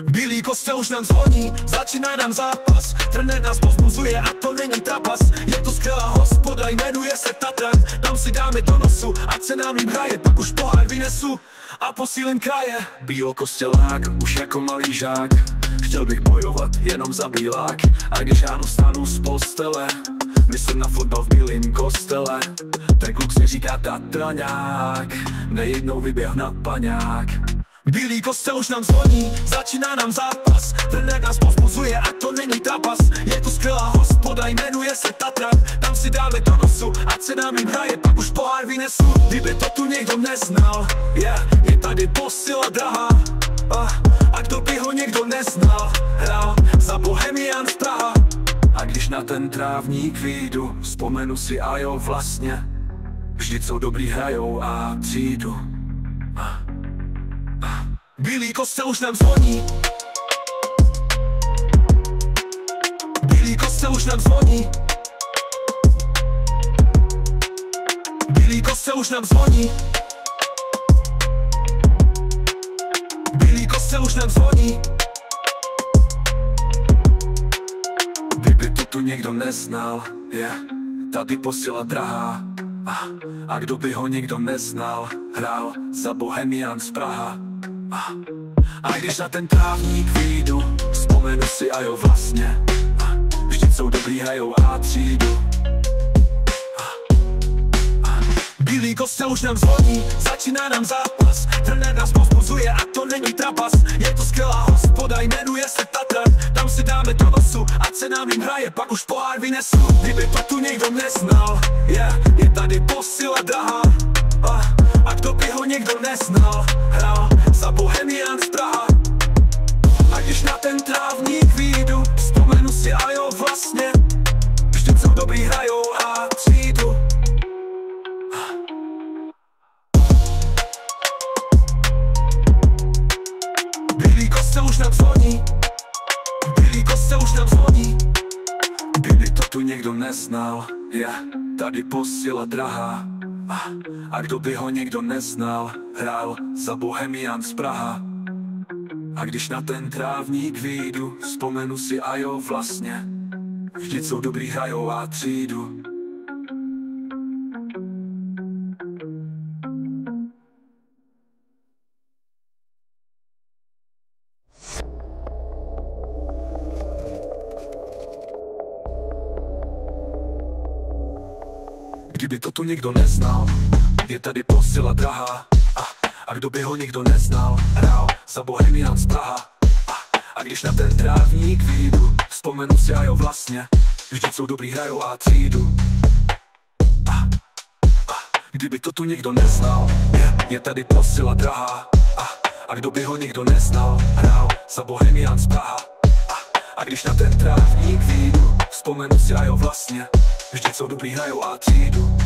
Bílý kostel už nám zvoní, začíná nám zápas. Trenér nás povzbuzuje a to není trapas. Je to skvělá hospoda, jmenuje se Tatran. Tam si dáme do nosu, ať se nám jim hraje. Pak už pohár vynesu a posílím kraje. Bílokostelák, už jako malý žák. Chtěl bych bojovat jenom za bílák. A když ráno stanu z postele, myslím na fotbal v bílým kostele. Ten kluk si říká Tatraňák, nejednou vyběh na paňák. Bílý kostel už nám zvoní, začíná nám zápas. Trenér nás povzbuzuje a to není trapas. Je to skvělá hospoda, jmenuje se Tatran. Tam si dáme do nosu, ať se nám jim hraje. Pak už pohár vynesu, kdyby to tu někdo neznal. Je tady posila drahá. A kdo by ho někdo neznal, hrál za Bohemians Praha. A když na ten trávník vyjdu, vzpomenu si a jo vlastně, vždyť jsou dobrý, hrajou a přijdu. Bílý kostel už nám zvoní. Bílý kostel už nám zvoní. Bílý kostel už nám zvoní. Bílý kostel už nám zvoní. Kdyby to tu někdo neznal, tady posila drahá. A kdo by ho někdo neznal, hrál za Bohemians Praha. A když na ten trávník vyjdu, vzpomenu si a jo vlastně, vždyť jsou dobrý, hrajou a přijdu. Bílý kostel už nám zvoní, začíná nám zápas. Trenér nás povzbuzuje a to není trapas. Je to skvělá hospoda, jmenuje se Tatran. Tam si dáme do nosu, ať se nám jim hraje. Pak už pohár vynesu, kdyby to tu někdo neznal. Je tady posila drahá. A kdo by ho někdo neznal, hrál za Bohemians Praha. A když na ten trávník vyjdu, vzpomenu si a jo vlastně, vždyť jsou dobrý, hrajou a přijdu. Bílý kostel už nám zvoní. Bílý kostel už nám zvoní. Kdyby to tu někdo neznal, tady posila drahá. A kdo by ho někdo neznal, hrál za Bohemians Praha. A když na ten trávník vyjdu, vzpomenu si a jo vlastně, vždyť jsou dobrý, hrajou a přijdu. Kdyby to tu někdo neznal, je tady posila drahá. A kdo by ho někdo neznal, hrál za Bohemians Praha. A když na ten trávník vyjdu, vzpomenu si a jo vlastně, vždyť jsou dobrý, hrajou a přijdu. Kdyby to tu někdo neznal, je tady posila drahá. A kdo by ho někdo neznal, hrál za Bohemians Praha. A když na ten trávník vyjdu, vzpomenu si a jo vlastně, vždyť jsou dobrý, hrajou a přijdu.